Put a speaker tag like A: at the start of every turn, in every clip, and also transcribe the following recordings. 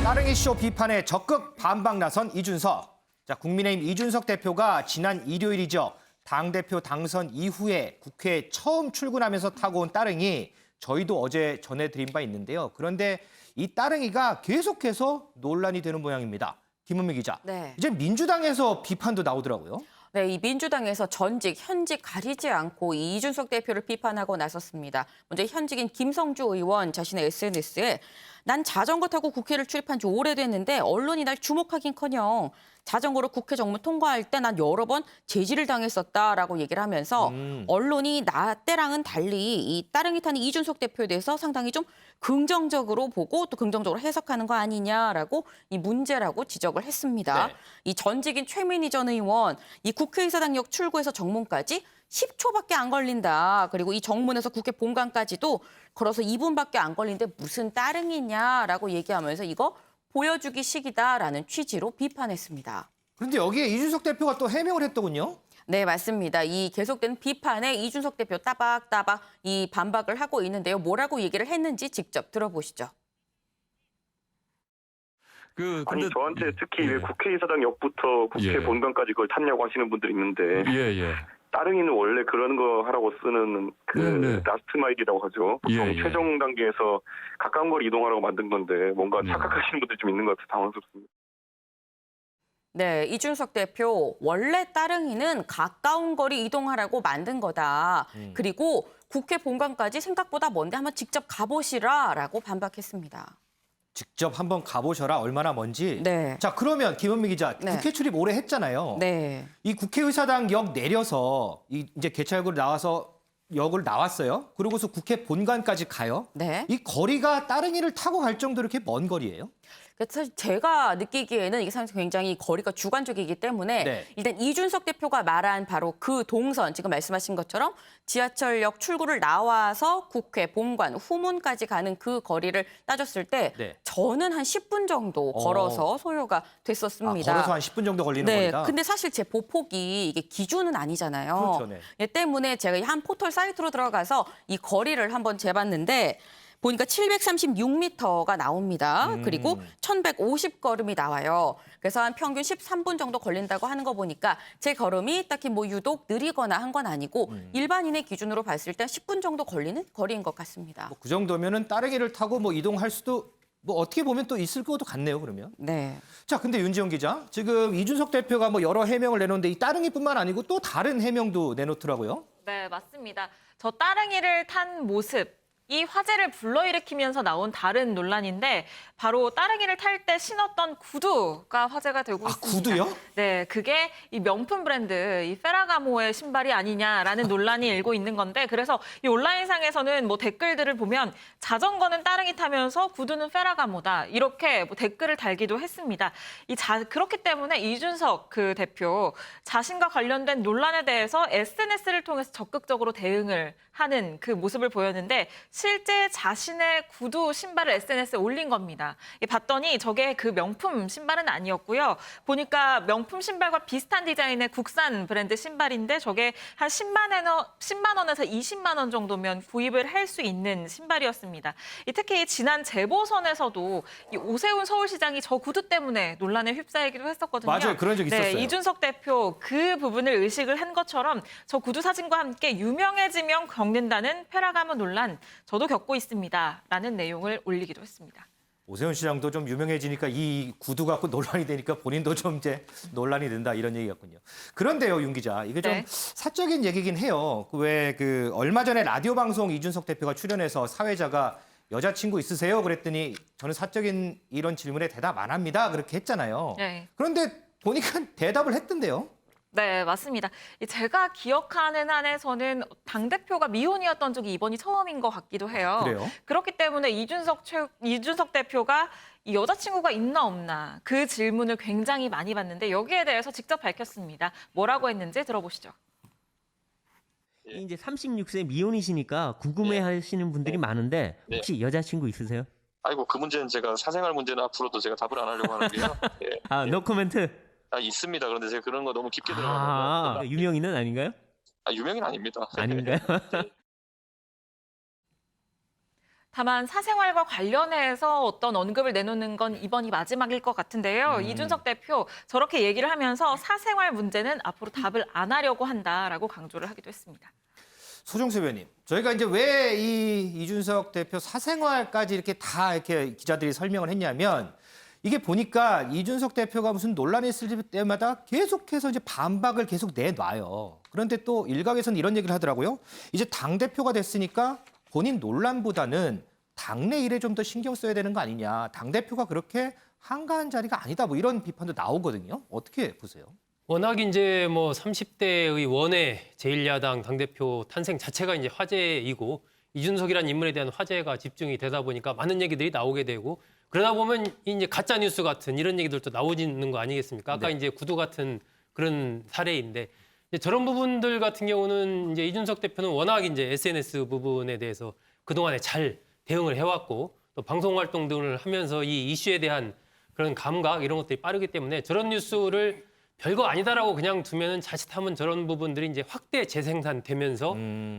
A: 따릉이 쇼 비판에 적극 반박 나선 이준석. 자, 국민의힘 이준석 대표가 지난 일요일이죠. 당대표 당선 이후에 국회에 처음 출근하면서 타고 온 따릉이 저희도 어제 전해드린 바 있는데요. 그런데 이 따릉이가 계속해서 논란이 되는 모양입니다. 김은미 기자.
B: 네.
A: 이제 민주당에서 비판도 나오더라고요.
B: 네, 이 민주당에서 전직, 현직 가리지 않고 이 이준석 대표를 비판하고 나섰습니다. 먼저 현직인 김성주 의원 자신의 SNS에 난 자전거 타고 국회를 출입한 지 오래됐는데 언론이 날 주목하긴커녕 자전거로 국회 정문 통과할 때 난 여러 번 제지를 당했었다라고 얘기를 하면서 언론이 나 때랑은 달리 이 따릉이 타는 이준석 대표에 대해서 상당히 좀 긍정적으로 보고 또 긍정적으로 해석하는 거 아니냐라고 이 문제라고 지적을 했습니다.
A: 네.
B: 이 전직인 최민희 전 의원 이 국회의사당역 출구에서 정문까지 10초밖에 안 걸린다. 그리고 이 정문에서 국회 본관까지도 걸어서 2분밖에 안 걸리는데 무슨 따릉이냐라고 얘기하면서 이거 보여주기식이다라는 취지로 비판했습니다.
A: 그런데 여기에 이준석 대표가 또 해명을 했더군요.
B: 네, 맞습니다. 이 계속된 비판에 이준석 대표 따박따박 이 반박을 하고 있는데요. 뭐라고 얘기를 했는지 직접 들어보시죠.
C: 아니 저한테 특히 왜 국회의사당 역부터 국회 본관까지 그걸 탔냐고 하시는 분들이 있는데 따릉이는 원래 그런 거 하라고 쓰는 라스트 마일이라고 하죠. 보통 최종 단계에서 가까운 거리 이동하라고 만든 건데 뭔가 착각하시는 분들이 좀 있는 것 같아서 당황스럽습니다.
B: 네, 이준석 대표 원래 따릉이는 가까운 거리 이동하라고 만든 거다. 그리고 국회 본관까지 생각보다 먼데 한번 직접 가보시라라고 반박했습니다.
A: 직접 한번 가보셔라, 얼마나 먼지.
B: 네.
A: 자, 그러면 김은미 기자,
B: 네.
A: 국회 출입 오래 했잖아요.
B: 네.
A: 이 국회의사당 역 내려서 이제 개찰구로 나와서 역을 나왔어요. 그러고서 국회 본관까지 가요.
B: 네.
A: 이 거리가 따릉이를 타고 갈 정도로 이렇게 먼 거리예요?
B: 사실 제가 느끼기에는 이게 사실 굉장히 거리가 주관적이기 때문에
A: 네.
B: 일단 이준석 대표가 말한 바로 그 동선, 지금 말씀하신 것처럼 지하철역 출구를 나와서 국회 본관 후문까지 가는 그 거리를 따졌을 때
A: 네.
B: 저는 한 10분 정도 걸어서 소요가 됐었습니다.
A: 걸어서 한 10분 정도 걸리는
B: 네,
A: 거리다?
B: 근데 사실 제 보폭이 이게 기준은 아니잖아요.
A: 그렇죠, 네.
B: 예, 때문에 제가 한 포털 사이트로 들어가서 이 거리를 한번 재봤는데 보니까 736m가 나옵니다. 그리고 1150걸음이 나와요. 그래서 한 평균 13분 정도 걸린다고 하는 거 보니까 제 걸음이 딱히 뭐 유독 느리거나 한 건 아니고 일반인의 기준으로 봤을 때 10분 정도 걸리는 거리인 것 같습니다.
A: 그 정도면은 따릉이를 타고 뭐 이동할 수도 뭐 어떻게 보면 또 있을 것도 같네요, 그러면.
B: 네.
A: 자, 근데 윤지영 기자, 지금 이준석 대표가 뭐 여러 해명을 내놓는데 이 따릉이뿐만 아니고 또 다른 해명도 내놓더라고요.
D: 네, 맞습니다. 저 따릉이를 탄 모습, 이 화제를 불러일으키면서 나온 다른 논란인데 바로 따릉이를 탈 때 신었던 구두가 화제가 되고 있습니다.
A: 구두요?
D: 네, 그게 이 명품 브랜드 이 페라가모의 신발이 아니냐라는 논란이 일고 있는 건데 그래서 이 온라인상에서는 뭐 댓글들을 보면 자전거는 따릉이 타면서 구두는 페라가모다 이렇게 뭐 댓글을 달기도 했습니다. 그렇기 때문에 이준석 그 대표 자신과 관련된 논란에 대해서 SNS를 통해서 적극적으로 대응을 하는 그 모습을 보였는데 실제 자신의 구두 신발을 SNS에 올린 겁니다. 봤더니 저게 그 명품 신발은 아니었고요. 보니까 명품 신발과 비슷한 디자인의 국산 브랜드 신발인데 저게 한 10만 원에서 20만 원 정도면 구입을 할 수 있는 신발이었습니다. 특히 지난 재보선에서도 이 오세훈 서울시장이 저 구두 때문에 논란에 휩싸이기도 했었거든요.
A: 맞아요, 그런 적 있었어요.
D: 네, 이준석 대표 그 부분을 의식을 한 것처럼 저 구두 사진과 함께 유명해지면 겪는다는 페라가모 논란 저도 겪고 있습니다라는 내용을 올리기도 했습니다.
A: 오세훈 시장도 좀 유명해지니까 이 구두 갖고 논란이 되니까 본인도 좀 이제 논란이 된다 이런 얘기였군요. 그런데요, 윤 기자, 이게 좀 사적인 얘기긴 해요. 왜 얼마 전에 라디오 방송 이준석 대표가 출연해서 사회자가 여자친구 있으세요? 그랬더니 저는 사적인 이런 질문에 대답 안 합니다. 그렇게 했잖아요.
D: 네.
A: 그런데 보니까 대답을 했던데요.
D: 네, 맞습니다. 제가 기억하는 한에서는 당대표가 미혼이었던 적이 이번이 처음인 것 같기도 해요.
A: 그래요?
D: 그렇기 때문에 이준석 대표가 이 여자친구가 있나 없나 그 질문을 굉장히 많이 받는데 여기에 대해서 직접 밝혔습니다. 뭐라고 했는지 들어보시죠.
E: 이제 36세 미혼이시니까 궁금해하시는 분들이 많은데 혹시 여자친구 있으세요?
F: 아이고 그 문제는 제가 사생활 문제는 앞으로도 제가 답을 안 하려고 하는데요.
E: 노 코멘트.
F: 있습니다. 그런데 제가 그런 거 너무 깊게 들어가면
E: 유명인은 아닌가요?
F: 유명인 아닙니다.
E: 아닌가요?
D: 다만 사생활과 관련해서 어떤 언급을 내놓는 건 이번이 마지막일 것 같은데요. 이준석 대표 저렇게 얘기를 하면서 사생활 문제는 앞으로 답을 안 하려고 한다라고 강조를 하기도 했습니다.
A: 소정세 의원님, 저희가 이제 왜 이 이준석 대표 사생활까지 이렇게 다 이렇게 기자들이 설명을 했냐면 이게 보니까 이준석 대표가 무슨 논란이 있을 때마다 계속해서 이제 반박을 계속 내놔요. 그런데 또 일각에서는 이런 얘기를 하더라고요. 이제 당대표가 됐으니까 본인 논란보다는 당내 일에 좀 더 신경 써야 되는 거 아니냐. 당대표가 그렇게 한가한 자리가 아니다. 뭐 이런 비판도 나오거든요. 어떻게 보세요?
G: 워낙 이제 뭐 30대의 원외 제1야당 당대표 탄생 자체가 이제 화제이고 이준석이라는 인물에 대한 화제가 집중이 되다 보니까 많은 얘기들이 나오게 되고 그러다 보면 이제 가짜 뉴스 같은 이런 얘기들도 나오지는 거 아니겠습니까? 아까 이제 구두 같은 그런 사례인데 이제 저런 부분들 같은 경우는 이제 이준석 대표는 워낙 이제 SNS 부분에 대해서 그동안에 잘 대응을 해왔고 또 방송 활동 등을 하면서 이 이슈에 대한 그런 감각 이런 것들이 빠르기 때문에 저런 뉴스를 별거 아니다라고 그냥 두면은 자칫하면 저런 부분들이 이제 확대 재생산되면서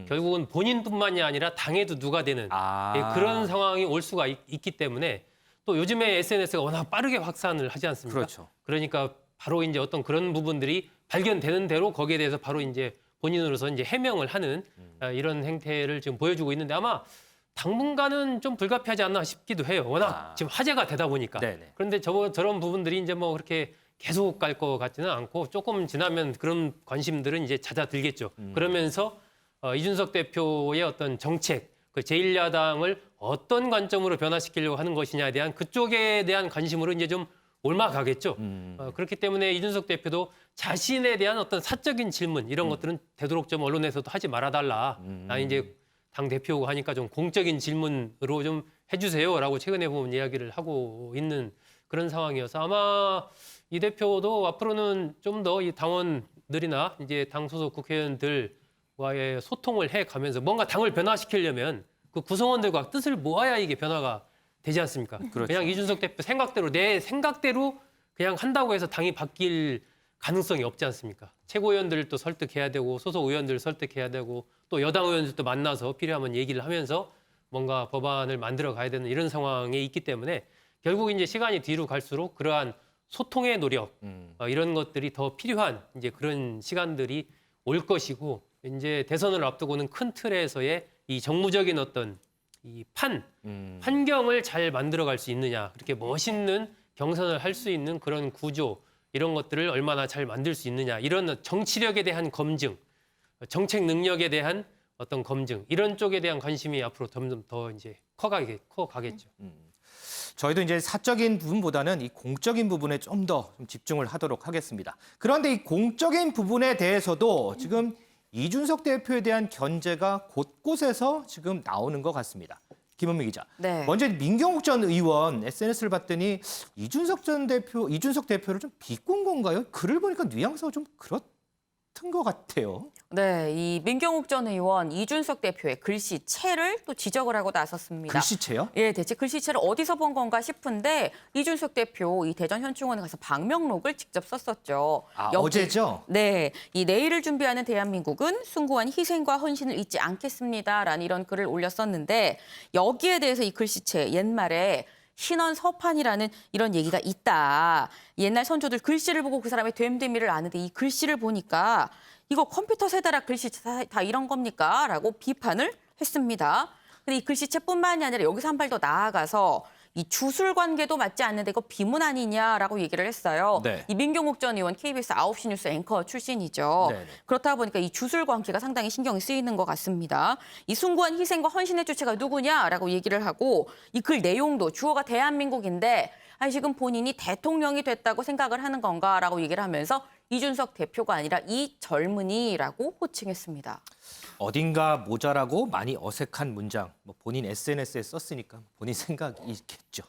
G: 결국은 본인뿐만이 아니라 당에도 누가 되는 예, 그런 상황이 올 수가 있기 때문에 또 요즘에 SNS가 워낙 빠르게 확산을 하지 않습니까?
A: 그렇죠.
G: 그러니까 바로 이제 어떤 그런 부분들이 발견되는 대로 거기에 대해서 바로 이제 본인으로서 이제 해명을 하는 이런 행태를 지금 보여주고 있는데 아마 당분간은 좀 불가피하지 않나 싶기도 해요. 워낙 지금 화제가 되다 보니까.
A: 네네.
G: 그런데 저런 부분들이 이제 뭐 그렇게 계속 갈 것 같지는 않고 조금 지나면 그런 관심들은 이제 잦아들겠죠. 그러면서 이준석 대표의 어떤 정책, 그 제1야당을 어떤 관점으로 변화시키려고 하는 것이냐에 대한 그쪽에 대한 관심으로 이제 좀 옮아가겠죠. 그렇기 때문에 이준석 대표도 자신에 대한 어떤 사적인 질문 이런 것들은 되도록 좀 언론에서도 하지 말아달라. 나 이제 당 대표고 하니까 좀 공적인 질문으로 좀 해주세요라고 최근에 보면 이야기를 하고 있는 그런 상황이어서 아마 이 대표도 앞으로는 좀 더 이 당원들이나 이제 당 소속 국회의원들과의 소통을 해가면서 뭔가 당을 변화시키려면 그 구성원들과 뜻을 모아야 이게 변화가 되지 않습니까?
A: 그렇죠.
G: 그냥 이준석 대표 생각대로 내 생각대로 그냥 한다고 해서 당이 바뀔 가능성이 없지 않습니까? 최고위원들도 설득해야 되고 소속 의원들 설득해야 되고 또 여당 의원들도 만나서 필요하면 얘기를 하면서 뭔가 법안을 만들어 가야 되는 이런 상황에 있기 때문에 결국 이제 시간이 뒤로 갈수록 그러한 소통의 노력 이런 것들이 더 필요한 이제 그런 시간들이 올 것이고 이제 대선을 앞두고는 큰 틀에서의 이 정무적인 어떤 이 환경을 잘 만들어갈 수 있느냐 그렇게 멋있는 경선을 할 수 있는 그런 구조 이런 것들을 얼마나 잘 만들 수 있느냐 이런 정치력에 대한 검증, 정책 능력에 대한 어떤 검증 이런 쪽에 대한 관심이 앞으로 점점 더 이제 커가겠죠.
A: 저희도 이제 사적인 부분보다는 이 공적인 부분에 좀 더 집중을 하도록 하겠습니다. 그런데 이 공적인 부분에 대해서도 지금 이준석 대표에 대한 견제가 곳곳에서 지금 나오는 것 같습니다. 김은미 기자.
B: 네.
A: 먼저 민경욱 전 의원 SNS를 봤더니 이준석 대표를 좀 비꼰 건가요? 글을 보니까 뉘앙스가 좀 그렇던 것 같아요.
B: 네, 이 민경욱 전 의원 이준석 대표의 글씨체를 또 지적을 하고 나섰습니다.
A: 글씨체요?
B: 예, 대체 글씨체를 어디서 본 건가 싶은데 이준석 대표 이 대전 현충원에 가서 방명록을 직접 썼었죠.
A: 어제죠?
B: 네, 이 내일을 준비하는 대한민국은 숭고한 희생과 헌신을 잊지 않겠습니다라는 이런 글을 올렸었는데 여기에 대해서 이 글씨체 옛말에 신원 서판이라는 이런 얘기가 있다. 옛날 선조들 글씨를 보고 그 사람의 됨됨이를 아는데 이 글씨를 보니까 이거 컴퓨터 세대라 글씨 다 이런 겁니까? 라고 비판을 했습니다. 근데 이 글씨체뿐만이 아니라 여기서 한 발 더 나아가서 이 주술 관계도 맞지 않는데 이거 비문 아니냐라고 얘기를 했어요.
A: 네.
B: 이 민경욱 전 의원 KBS 9시 뉴스 앵커 출신이죠.
A: 네네.
B: 그렇다 보니까 이 주술 관계가 상당히 신경이 쓰이는 것 같습니다. 이 숭고한 희생과 헌신의 주체가 누구냐라고 얘기를 하고 이 글 내용도 주어가 대한민국인데 아니 지금 본인이 대통령이 됐다고 생각을 하는 건가라고 얘기를 하면서 이준석 대표가 아니라 이 젊은이라고 호칭했습니다.
A: 어딘가 모자라고 많이 어색한 문장. 뭐 본인 SNS에 썼으니까 본인 생각이 있겠죠.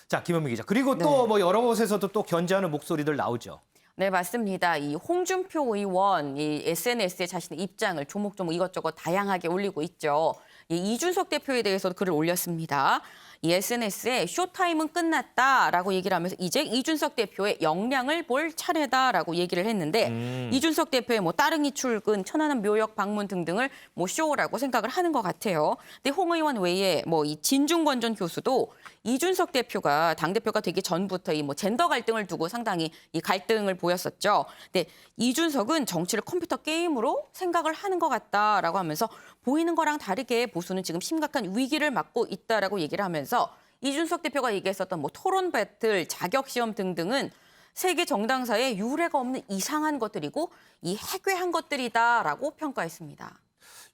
A: 자, 김현미 기자. 그리고 또 뭐 여러 곳에서도 또 견제하는 목소리들 나오죠.
B: 네, 맞습니다. 이 홍준표 의원 이 SNS에 자신의 입장을 조목조목 이것저것 다양하게 올리고 있죠. 이 이준석 대표에 대해서도 글을 올렸습니다. 이 SNS에 쇼타임은 끝났다라고 얘기를 하면서 이제 이준석 대표의 역량을 볼 차례다라고 얘기를 했는데 이준석 대표의 뭐 따릉이 출근, 천안함 묘역 방문 등등을 뭐 쇼라고 생각을 하는 것 같아요. 근데 홍 의원 외에 뭐 이 진중권 전 교수도 이준석 대표가 당대표가 되기 전부터 이 뭐 젠더 갈등을 두고 상당히 이 갈등을 보였었죠. 근데 이준석은 정치를 컴퓨터 게임으로 생각을 하는 것 같다라고 하면서 보이는 거랑 다르게 보수는 지금 심각한 위기를 맞고 있다라고 얘기를 하면서 이준석 대표가 얘기했었던 뭐 토론 배틀, 자격 시험 등등은 세계 정당사에 유례가 없는 이상한 것들이고 이 해괴한 것들이다라고 평가했습니다.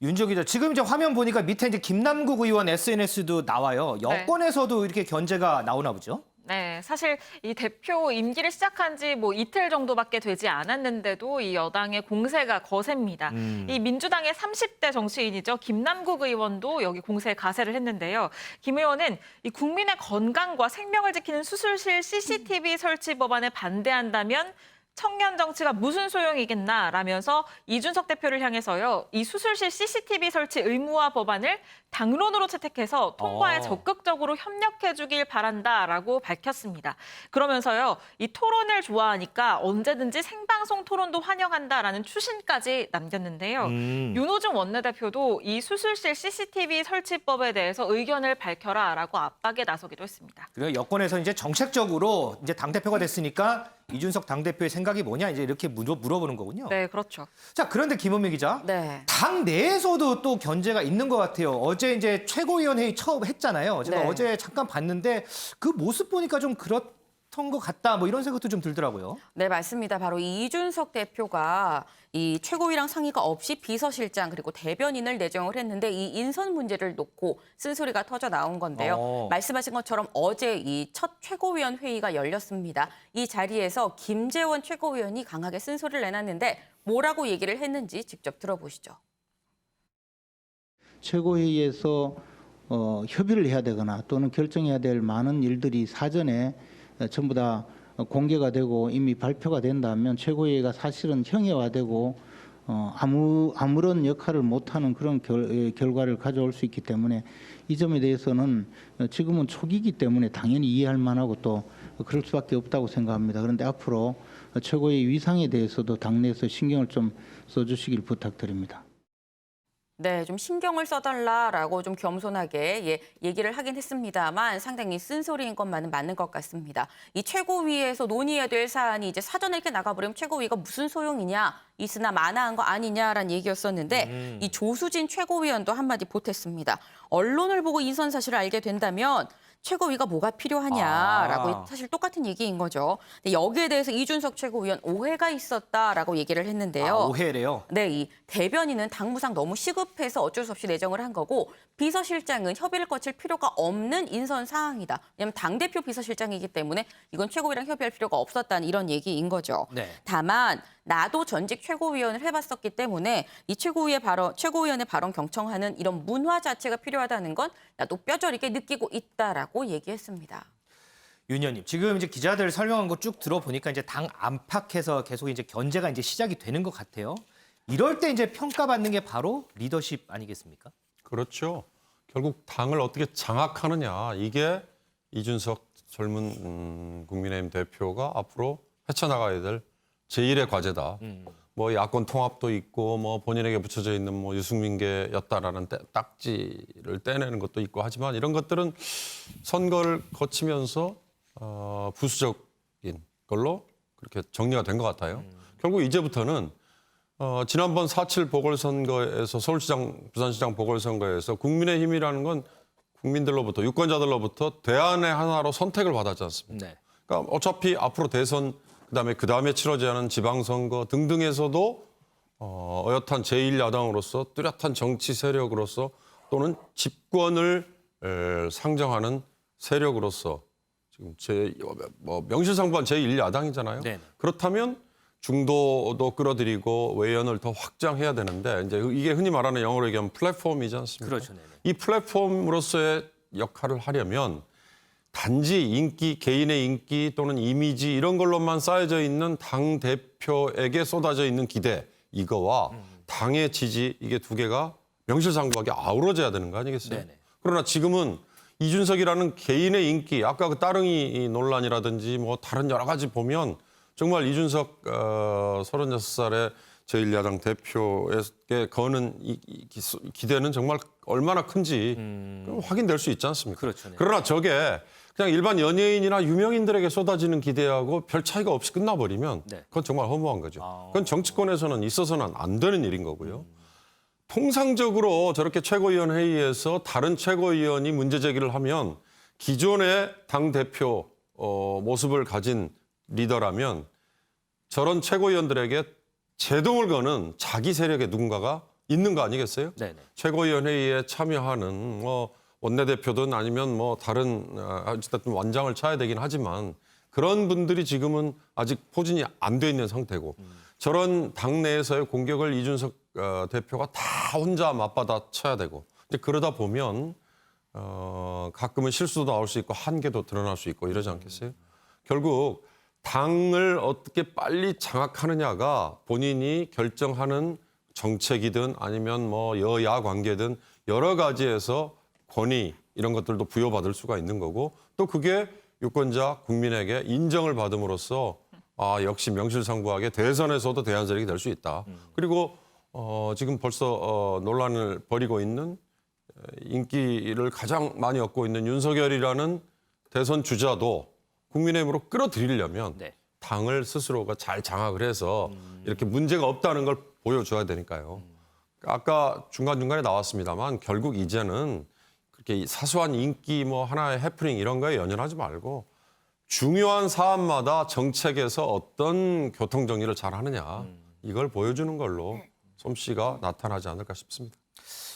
A: 윤지호 기자, 지금 이제 화면 보니까 밑에 이제 김남국 의원 SNS도 나와요.
D: 네.
A: 여권에서도 이렇게 견제가 나오나 보죠?
D: 네, 사실 이 대표 임기를 시작한 지 뭐 이틀 정도밖에 되지 않았는데도 이 여당의 공세가 거셉니다. 이 민주당의 30대 정치인이죠. 김남국 의원도 여기 공세에 가세를 했는데요. 김 의원은 이 국민의 건강과 생명을 지키는 수술실 CCTV 설치 법안에 반대한다면 청년 정치가 무슨 소용이겠나라면서 이준석 대표를 향해서요. 이 수술실 CCTV 설치 의무화 법안을 당론으로 채택해서 통과에 적극적으로 협력해주길 바란다라고 밝혔습니다. 그러면서요. 이 토론을 좋아하니까 언제든지 생방송 토론도 환영한다라는 추신까지 남겼는데요. 윤호중 원내대표도 이 수술실 CCTV 설치법에 대해서 의견을 밝혀라라고 압박에 나서기도 했습니다.
A: 그리고 여권에서 이제 정책적으로 이제 당대표가 됐으니까 이준석 당대표의 생각이 뭐냐 이제 이렇게 물어보는 거군요.
D: 네, 그렇죠.
A: 자, 그런데 김은미 기자,
B: 네.
A: 당 내에서도 또 견제가 있는 것 같아요. 어제 이제 최고위원회의 처음 했잖아요. 제가
B: 네.
A: 어제 잠깐 봤는데 그 모습 보니까 좀 그렇던 것 같다. 뭐 이런 생각도 좀 들더라고요.
B: 네, 맞습니다. 바로 이준석 대표가 이 최고위랑 상의가 없이 비서실장 그리고 대변인을 내정을 했는데 이 인선 문제를 놓고 쓴소리가 터져 나온 건데요. 말씀하신 것처럼 어제 이 첫 최고위원 회의가 열렸습니다. 이 자리에서 김재원 최고위원이 강하게 쓴소리를 내놨는데 뭐라고 얘기를 했는지 직접 들어보시죠.
H: 최고회의에서 협의를 해야 되거나 또는 결정해야 될 많은 일들이 사전에 전부 다 공개가 되고 이미 발표가 된다면 최고회의가 사실은 형해화되고 아무런 역할을 못하는 그런 결과를 가져올 수 있기 때문에 이 점에 대해서는 지금은 초기이기 때문에 당연히 이해할 만하고 또 그럴 수밖에 없다고 생각합니다. 그런데 앞으로 최고회의 위상에 대해서도 당내에서 신경을 좀 써주시길 부탁드립니다.
B: 네, 좀 신경을 써달라라고 좀 겸손하게 얘기를 하긴 했습니다만 상당히 쓴소리인 것만은 맞는 것 같습니다. 이 최고위에서 논의해야 될 사안이 이제 사전에 이렇게 나가버리면 최고위가 무슨 소용이냐, 있으나 마나한 거 아니냐라는 얘기였었는데 이 조수진 최고위원도 한마디 보탰습니다. 언론을 보고 인선 사실을 알게 된다면 최고위가 뭐가 필요하냐라고 사실 똑같은 얘기인 거죠. 근데 여기에 대해서 이준석 최고위원 오해가 있었다라고 얘기를 했는데요.
A: 오해래요?
B: 네, 이 대변인은 당무상 너무 시급해서 어쩔 수 없이 내정을 한 거고 비서실장은 협의를 거칠 필요가 없는 인선 사항이다. 왜냐하면 당대표 비서실장이기 때문에 이건 최고위랑 협의할 필요가 없었다는 이런 얘기인 거죠.
A: 네.
B: 다만 나도 전직 최고위원을 해봤었기 때문에 이 최고위원의 발언 경청하는 이런 문화 자체가 필요하다는 건 나도 뼈저리게 느끼고 있다라고 얘기했습니다.
A: 윤 의원님, 지금 이제 기자들 설명한 거 쭉 들어보니까 이제 당 안팎에서 계속 이제 견제가 이제 시작이 되는 것 같아요. 이럴 때 이제 평가받는 게 바로 리더십 아니겠습니까?
I: 그렇죠. 결국 당을 어떻게 장악하느냐 이게 이준석 젊은 국민의힘 대표가 앞으로 헤쳐나가야 될 제1의 과제다. 뭐 야권 통합도 있고 뭐 본인에게 붙여져 있는 뭐 유승민계였다라는 딱지를 떼내는 것도 있고 하지만 이런 것들은 선거를 거치면서 부수적인 걸로 그렇게 정리가 된 것 같아요. 결국 이제부터는 지난번 4.7 보궐선거에서 서울시장, 부산시장 보궐선거에서 국민의힘이라는 건 국민들로부터 유권자들로부터 대안의 하나로 선택을 받았지 않습니까?
A: 네.
I: 그러니까 어차피 앞으로 대선 그다음에 치러져야 하는 지방선거 등등에서도 어엿한 제1야당으로서 뚜렷한 정치 세력으로서 또는 집권을 상정하는 세력으로서 지금 명실상부한 제1야당이잖아요.
A: 네.
I: 그렇다면 중도도 끌어들이고 외연을 더 확장해야 되는데 이제 이게 흔히 말하는 영어로 얘기하면 플랫폼이지 않습니까?
A: 그렇죠. 네네.
I: 이 플랫폼으로서의 역할을 하려면 단지 인기, 개인의 인기 또는 이미지 이런 걸로만 쌓여져 있는 당 대표에게 쏟아져 있는 기대 이거와 당의 지지 이게 두 개가 명실상부하게 아우러져야 되는 거 아니겠어요?
A: 네네.
I: 그러나 지금은 이준석이라는 개인의 인기, 아까 그 따릉이 논란이라든지 뭐 다른 여러 가지 보면 정말 이준석 36살의 제1야당 대표에게 거는 기대는 정말 얼마나 큰지 확인될 수 있지 않습니까?
A: 그렇죠. 네.
I: 그러나 저게 그냥 일반 연예인이나 유명인들에게 쏟아지는 기대하고 별 차이가 없이 끝나버리면
A: 네.
I: 그건 정말 허무한 거죠. 그건 정치권에서는 있어서는 안 되는 일인 거고요. 통상적으로 저렇게 최고위원 회의에서 다른 최고위원이 문제 제기를 하면 기존의 당대표 모습을 가진 리더라면 저런 최고위원들에게 제동을 거는 자기 세력의 누군가가 있는 거 아니겠어요?
A: 네네.
I: 최고위원 회의에 참여하는 원내대표든 아니면 뭐 다른 어쨌든 완장을 차야 되긴 하지만 그런 분들이 지금은 아직 포진이 안 돼 있는 상태고 저런 당내에서의 공격을 이준석 대표가 다 혼자 맞받아 쳐야 되고 이제 그러다 보면 가끔은 실수도 나올 수 있고 한계도 드러날 수 있고 이러지 않겠어요? 결국 당을 어떻게 빨리 장악하느냐가 본인이 결정하는 정책이든 아니면 뭐 여야 관계든 여러 가지에서 권위 이런 것들도 부여받을 수가 있는 거고 또 그게 유권자 국민에게 인정을 받음으로써 역시 명실상부하게 대선에서도 대안 세력이 될 수 있다. 그리고 지금 벌써 논란을 벌이고 있는 인기를 가장 많이 얻고 있는 윤석열이라는 대선 주자도 국민의힘으로 끌어들이려면
A: 네.
I: 당을 스스로가 잘 장악을 해서 이렇게 문제가 없다는 걸 보여줘야 되니까요. 아까 중간중간에 나왔습니다만 결국 이제는 그렇게 사소한 인기 뭐 하나의 해프닝 이런 거에 연연하지 말고 중요한 사안마다 정책에서 어떤 교통정리를 잘 하느냐 이걸 보여주는 걸로 솜씨가 나타나지 않을까 싶습니다.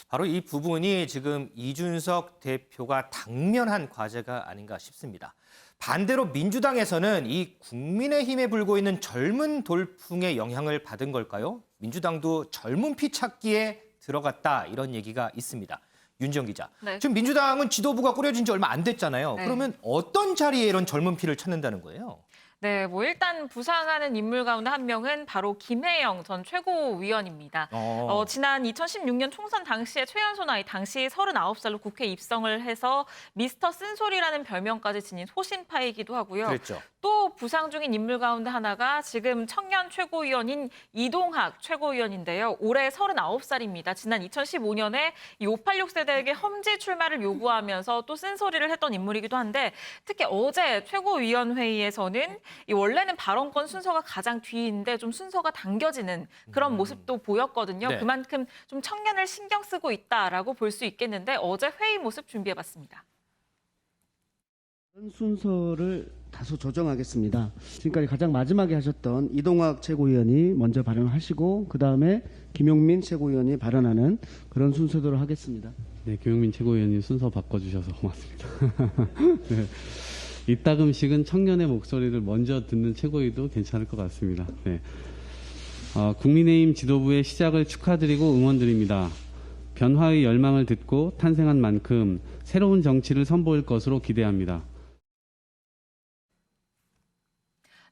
A: 바로 이 부분이 지금 이준석 대표가 당면한 과제가 아닌가 싶습니다. 반대로 민주당에서는 이 국민의힘에 불고 있는 젊은 돌풍의 영향을 받은 걸까요? 민주당도 젊은 피 찾기에 들어갔다 이런 얘기가 있습니다. 윤지영 기자.
D: 네.
A: 지금 민주당은 지도부가 꾸려진 지 얼마 안 됐잖아요.
D: 네.
A: 그러면 어떤 자리에 이런 젊은 피를 찾는다는 거예요?
D: 네, 뭐 일단 부상하는 인물 가운데 한 명은 바로 김혜영 전 최고위원입니다. 지난 2016년 총선 당시에 최연소 나이 당시 39살로 국회 입성을 해서 미스터 쓴소리라는 별명까지 지닌 소신파이기도 하고요.
A: 그랬죠.
D: 또 부상 중인 인물 가운데 하나가 지금 청년 최고위원인 이동학 최고위원인데요. 올해 39살입니다. 지난 2015년에 이 586 세대에게 험지 출마를 요구하면서 또 쓴소리를 했던 인물이기도 한데 특히 어제 최고위원회의에서는 이 원래는 발언권 순서가 가장 뒤인데 좀 순서가 당겨지는 그런 모습도 보였거든요.
A: 네.
D: 그만큼 좀 청년을 신경 쓰고 있다라고 볼 수 있겠는데 어제 회의 모습 준비해봤습니다.
J: 순서를 다소 조정하겠습니다. 지금까지 가장 마지막에 하셨던 이동학 최고위원이 먼저 발언을 하시고 그다음에 김용민 최고위원이 발언하는 그런 순서대로 하겠습니다.
K: 네, 김용민 최고위원님 순서 바꿔주셔서 고맙습니다. 네. 이따금씩은 청년의 목소리를 먼저 듣는 최고위도 괜찮을 것 같습니다. 네. 국민의힘 지도부의 시작을 축하드리고 응원드립니다. 변화의 열망을 듣고 탄생한 만큼 새로운 정치를 선보일 것으로 기대합니다.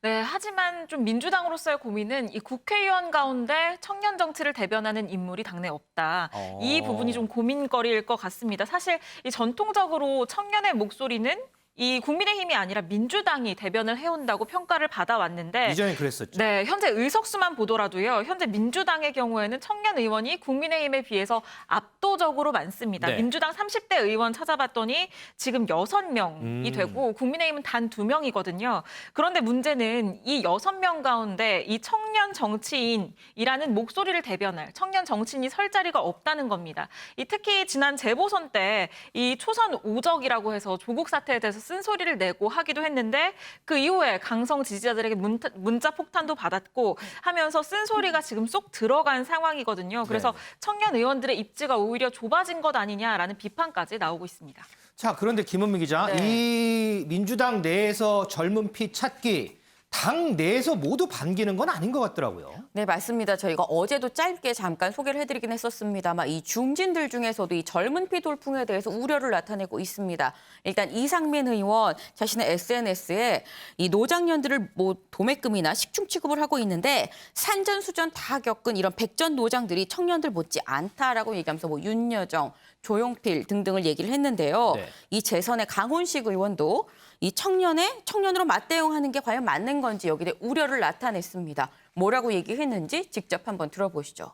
D: 네, 하지만 좀 민주당으로서의 고민은 이 국회의원 가운데 청년 정치를 대변하는 인물이 당내 없다. 이 부분이 좀 고민거리일 것 같습니다. 사실 이 전통적으로 청년의 목소리는 이 국민의힘이 아니라 민주당이 대변을 해온다고 평가를 받아왔는데
A: 이전에 그랬었죠.
D: 네, 현재 의석수만 보더라도요. 현재 민주당의 경우에는 청년 의원이 국민의힘에 비해서 압도적으로 많습니다.
A: 네.
D: 민주당 30대 의원 찾아봤더니 지금 6명이 되고 국민의힘은 단 2명이거든요. 그런데 문제는 이 6명 가운데 이 청년 정치인이라는 목소리를 대변할 청년 정치인이 설 자리가 없다는 겁니다. 특히 지난 재보선 때 이 초선 오적이라고 해서 조국 사태에 대해서 쓴소리를 내고 하기도 했는데 그 이후에 강성 지지자들에게 문자 폭탄도 받았고 하면서 쓴소리가 지금 쏙 들어간 상황이거든요. 그래서 청년 의원들의 입지가 오히려 좁아진 것 아니냐라는 비판까지 나오고 있습니다.
A: 자, 그런데 김은미 기자,
B: 네.
A: 이 민주당 내에서 젊은 피 찾기 당 내에서 모두 반기는 건 아닌 것 같더라고요.
B: 네, 맞습니다. 저희가 어제도 짧게 잠깐 소개를 해드리긴 했었습니다만 이 중진들 중에서도 이 젊은 피 돌풍에 대해서 우려를 나타내고 있습니다. 일단 이상민 의원 자신의 SNS에 이 노장년들을 뭐 도매금이나 식충 취급을 하고 있는데 산전수전 다 겪은 이런 백전 노장들이 청년들 못지 않다라고 얘기하면서 뭐 윤여정, 조용필 등등을 얘기를 했는데요.
A: 네.
B: 이 재선의 강훈식 의원도 이 청년으로 맞대응하는 게 과연 맞는 건지 여기에 대해 우려를 나타냈습니다. 뭐라고 얘기했는지 직접 한번 들어보시죠.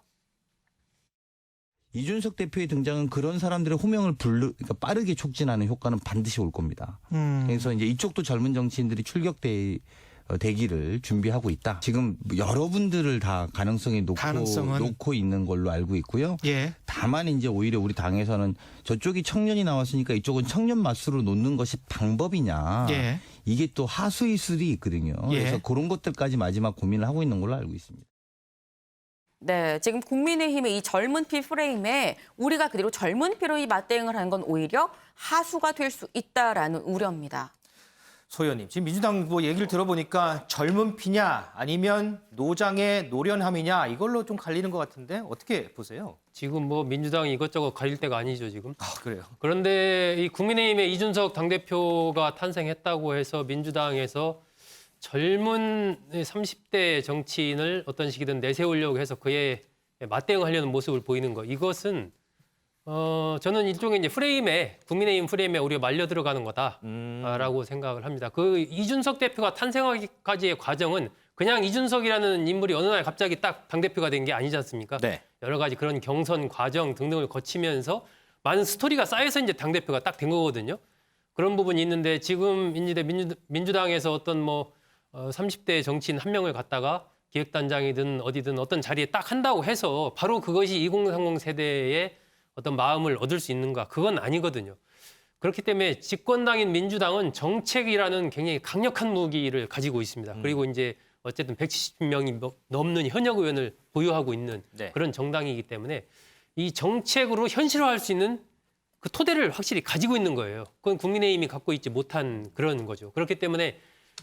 L: 이준석 대표의 등장은 그런 사람들의 호명을 그러니까 빠르게 촉진하는 효과는 반드시 올 겁니다. 그래서 이제 이쪽도 젊은 정치인들이 출격되기를 준비하고 있다. 지금 여러분들을 다 가능성이 놓고 있는 걸로 알고 있고요.
M: 예.
L: 다만 이제 오히려 우리 당에서는 저쪽이 청년이 나왔으니까 이쪽은 청년 맞수로 놓는 것이 방법이냐.
M: 예.
L: 이게 또 하수이술이 있거든요.
M: 예.
L: 그래서 그런 것들까지 마지막 고민을 하고 있는 걸로 알고 있습니다.
B: 네, 지금 국민의힘의 이 젊은 피 프레임에 우리가 그대로 젊은 피로 이 맞대응을 하는 건 오히려 하수가 될 수 있다라는 우려입니다.
A: 소 의원님, 지금 민주당 뭐 얘기를 들어보니까 젊은 피냐 아니면 노장의 노련함이냐 이걸로 좀 갈리는 것 같은데 어떻게 보세요?
G: 지금 뭐 민주당이 이것저것 가릴 때가 아니죠, 지금.
A: 아, 그래요?
G: 그런데 이 국민의힘의 이준석 당대표가 탄생했다고 해서 민주당에서 젊은 30대 정치인을 어떤 식이든 내세우려고 해서 그에 맞대응하려는 모습을 보이는 거. 이것은 저는 일종의 이제 국민의힘 프레임에 우리가 말려 들어가는 거다라고 생각을 합니다. 그 이준석 대표가 탄생하기까지의 과정은 그냥 이준석이라는 인물이 어느 날 갑자기 딱 당대표가 된 게 아니지 않습니까?
A: 네.
G: 여러 가지 그런 경선 과정 등등을 거치면서 많은 스토리가 쌓여서 이제 당대표가 딱 된 거거든요. 그런 부분이 있는데 지금 이제 민주당에서 어떤 뭐 30대 정치인 한 명을 갖다가 기획단장이든 어디든 어떤 자리에 딱 한다고 해서 바로 그것이 2030 세대의 어떤 마음을 얻을 수 있는가? 그건 아니거든요. 그렇기 때문에 집권당인 민주당은 정책이라는 굉장히 강력한 무기를 가지고 있습니다. 그리고 이제 어쨌든 170명이 넘는 현역 의원을 보유하고 있는
A: 네.
G: 그런 정당이기 때문에 이 정책으로 현실화할 수 있는 그 토대를 확실히 가지고 있는 거예요. 그건 국민의힘이 갖고 있지 못한 그런 거죠. 그렇기 때문에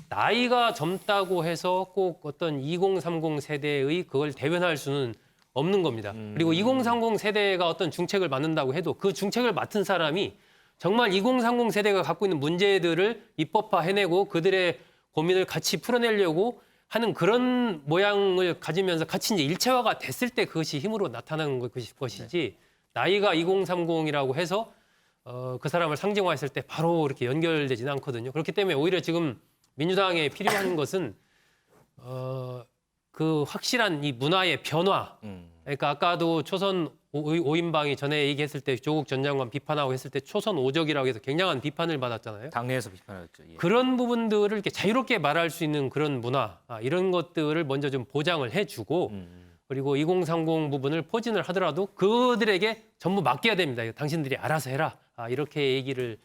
G: 나이가 젊다고 해서 꼭 어떤 2030 세대의 그걸 대변할 수는 없는 겁니다. 그리고 2030 세대가 어떤 중책을 맡는다고 해도 그 중책을 맡은 사람이 정말 2030 세대가 갖고 있는 문제들을 입법화해내고 그들의 고민을 같이 풀어내려고 하는 그런 모양을 가지면서 같이 이제 일체화가 됐을 때 그것이 힘으로 나타나는 것이지 나이가 2030이라고 해서 그 사람을 상징화했을 때 바로 이렇게 연결되지는 않거든요. 그렇기 때문에 오히려 지금 민주당에 필요한 것은 그 확실한 이 문화의 변화. 그러니까 아까도 초선 5인방이 전에 얘기했을 때 조국 전 장관 비판하고 했을 때 초선 5적이라고 해서 굉장한 비판을 받았잖아요.
A: 당내에서 비판했죠. 예.
G: 그런 부분들을 이렇게 자유롭게 말할 수 있는 그런 문화, 이런 것들을 먼저 좀 보장을 해주고 그리고 2030 부분을 포진을 하더라도 그들에게 전부 맡겨야 됩니다. 당신들이 알아서 해라. 이렇게 얘기를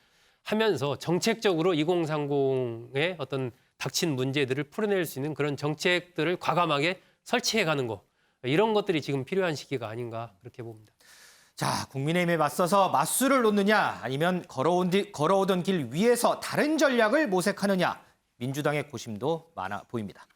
G: 하면서 정책적으로 2030의 어떤 닥친 문제들을 풀어낼 수 있는 그런 정책들을 과감하게 설치해가는 거. 이런 것들이 지금 필요한 시기가 아닌가 그렇게 봅니다.
A: 자, 국민의힘에 맞서서 맞수를 놓느냐 아니면 걸어오던 길 위에서 다른 전략을 모색하느냐 민주당의 고심도 많아 보입니다.